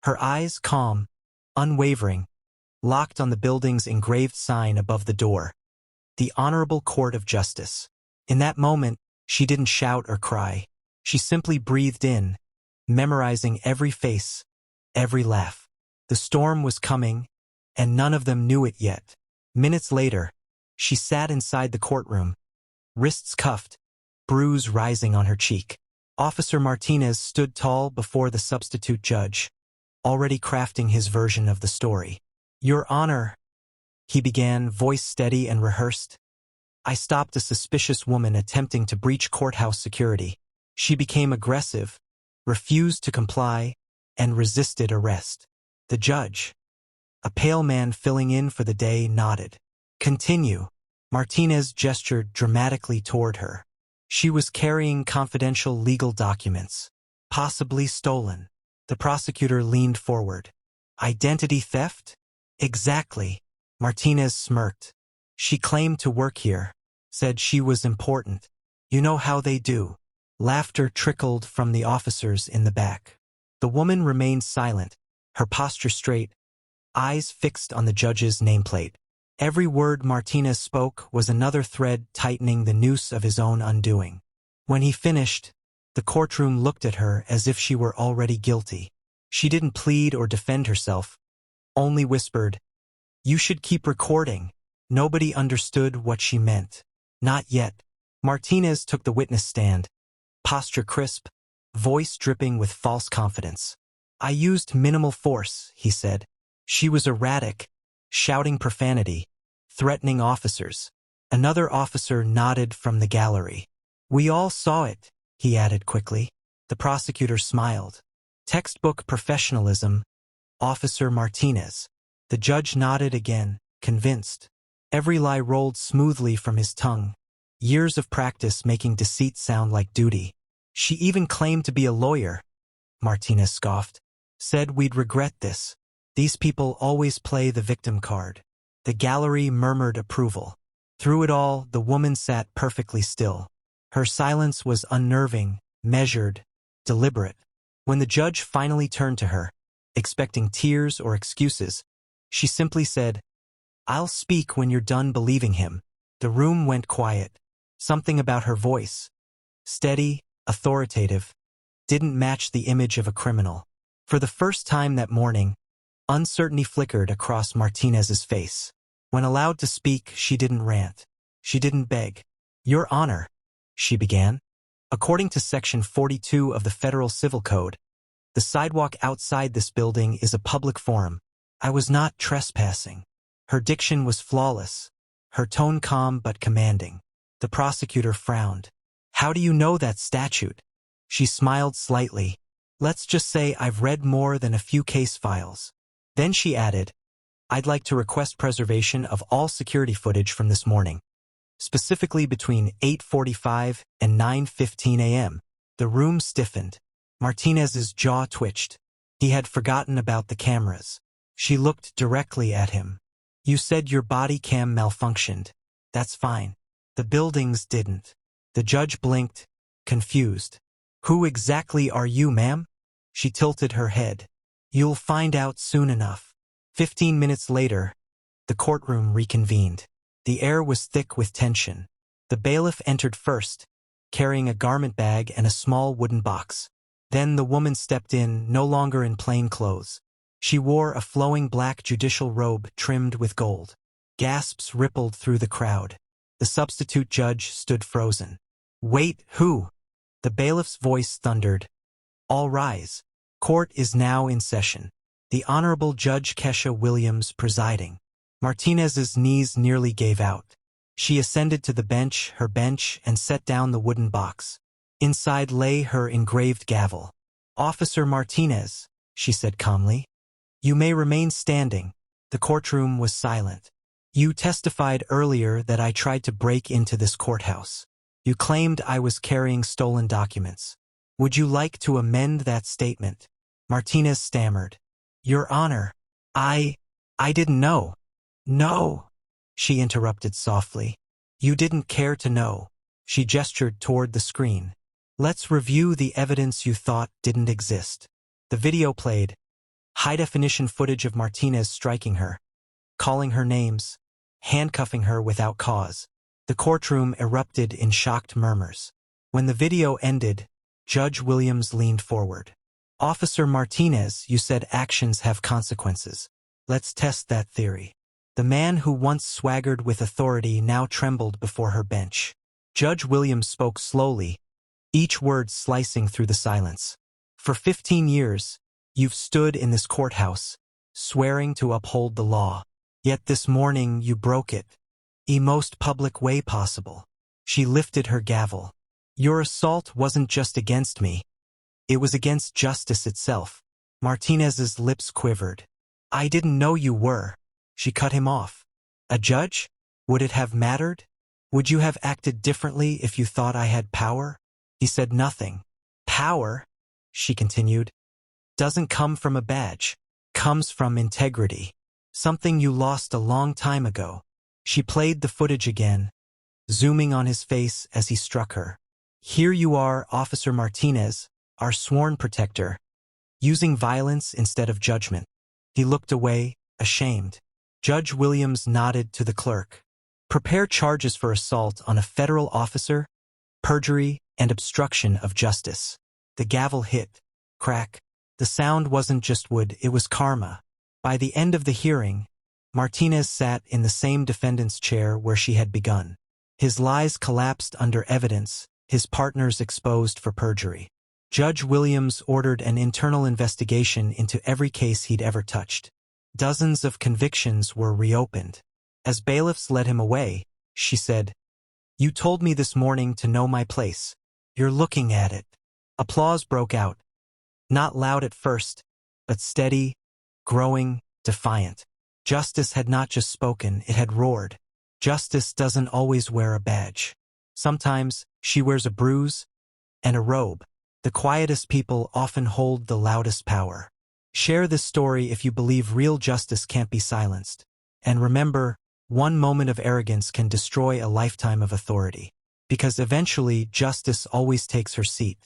her eyes calm, unwavering, locked on the building's engraved sign above the door. The Honorable Court of Justice. In that moment, she didn't shout or cry. She simply breathed in, memorizing every face, every laugh. The storm was coming, and none of them knew it yet. Minutes later, she sat inside the courtroom, wrists cuffed, bruise rising on her cheek. Officer Martinez stood tall before the substitute judge, already crafting his version of the story. "Your Honor," he began, voice steady and rehearsed, "I stopped a suspicious woman attempting to breach courthouse security. She became aggressive, refused to comply, and resisted arrest." The judge, a pale man filling in for the day, nodded. "Continue." Martinez gestured dramatically toward her. "She was carrying confidential legal documents, possibly stolen." The prosecutor leaned forward. "Identity theft?" "Exactly." Martinez smirked. "She claimed to work here, said she was important. You know how they do." Laughter trickled from the officers in the back. The woman remained silent, her posture straight, eyes fixed on the judge's nameplate. Every word Martinez spoke was another thread tightening the noose of his own undoing. When he finished, the courtroom looked at her as if she were already guilty. She didn't plead or defend herself, only whispered, "You should keep recording." Nobody understood what she meant. Not yet. Martinez took the witness stand, posture crisp, voice dripping with false confidence. "I used minimal force," he said. "She was erratic, shouting profanity, threatening officers." Another officer nodded from the gallery. "We all saw it," he added quickly. The prosecutor smiled. "Textbook professionalism, Officer Martinez." The judge nodded again, convinced. Every lie rolled smoothly from his tongue. Years of practice making deceit sound like duty. "She even claimed to be a lawyer," Martinez scoffed. "Said we'd regret this. These people always play the victim card." The gallery murmured approval. Through it all, the woman sat perfectly still. Her silence was unnerving, measured, deliberate. When the judge finally turned to her, expecting tears or excuses, she simply said, "I'll speak when you're done believing him." The room went quiet. Something about her voice, steady, authoritative, didn't match the image of a criminal. For the first time that morning, uncertainty flickered across Martinez's face. When allowed to speak, she didn't rant. She didn't beg. "Your Honor," she began. "According to Section 42 of the Federal Civil Code, the sidewalk outside this building is a public forum. I was not trespassing." Her diction was flawless, her tone calm but commanding. The prosecutor frowned. "How do you know that statute?" She smiled slightly. "Let's just say I've read more than a few case files." Then she added, "I'd like to request preservation of all security footage from this morning, specifically between 8:45 and 9:15 a.m. The room stiffened. Martinez's jaw twitched. He had forgotten about the cameras. She looked directly at him. "You said your body cam malfunctioned. That's fine. The buildings didn't." The judge blinked, confused. "Who exactly are you, ma'am?" She tilted her head. "You'll find out soon enough." 15 minutes later, the courtroom reconvened. The air was thick with tension. The bailiff entered first, carrying a garment bag and a small wooden box. Then the woman stepped in, no longer in plain clothes. She wore a flowing black judicial robe trimmed with gold. Gasps rippled through the crowd. The substitute judge stood frozen. "Wait, who?" The bailiff's voice thundered. "All rise. Court is now in session." The Honorable Judge Kesha Williams presiding. Martinez's knees nearly gave out. She ascended to the bench, and set down the wooden box. Inside lay her engraved gavel. "Officer Martinez," she said calmly, "you may remain standing." The courtroom was silent. "You testified earlier that I tried to break into this courthouse. You claimed I was carrying stolen documents. Would you like to amend that statement?" Martinez stammered. "Your Honor, I didn't know." "No," she interrupted softly. "You didn't care to know." She gestured toward the screen. "Let's review the evidence you thought didn't exist." The video played. high-definition footage of Martinez striking her, calling her names, handcuffing her without cause. The courtroom erupted in shocked murmurs. When the video ended, Judge Williams leaned forward. "Officer Martinez, you said actions have consequences. Let's test that theory." The man who once swaggered with authority now trembled before her bench. Judge Williams spoke slowly, each word slicing through the silence. "For 15 years, you've stood in this courthouse, swearing to uphold the law. Yet this morning you broke it, in most public way possible." She lifted her gavel. "Your assault wasn't just against me. It was against justice itself." Martinez's lips quivered. "I didn't know you were." She cut him off. "A judge? Would it have mattered? Would you have acted differently if you thought I had power?" He said nothing. "Power," she continued, "doesn't come from a badge. Comes from integrity. Something you lost a long time ago." She played the footage again, zooming on his face as he struck her. "Here you are, Officer Martinez, our sworn protector, using violence instead of judgment." He looked away, ashamed. Judge Williams nodded to the clerk. "Prepare charges for assault on a federal officer, perjury, and obstruction of justice." The gavel hit. Crack. The sound wasn't just wood, it was karma. By the end of the hearing, Martinez sat in the same defendant's chair where she had begun. His lies collapsed under evidence, his partners exposed for perjury. Judge Williams ordered an internal investigation into every case he'd ever touched. Dozens of convictions were reopened. As bailiffs led him away, she said, "You told me this morning to know my place. You're looking at it." Applause broke out. Not loud at first, but steady, growing, defiant. Justice had not just spoken, it had roared. Justice doesn't always wear a badge. Sometimes she wears a bruise and a robe. The quietest people often hold the loudest power. Share this story if you believe real justice can't be silenced. And remember, one moment of arrogance can destroy a lifetime of authority. Because eventually, justice always takes her seat.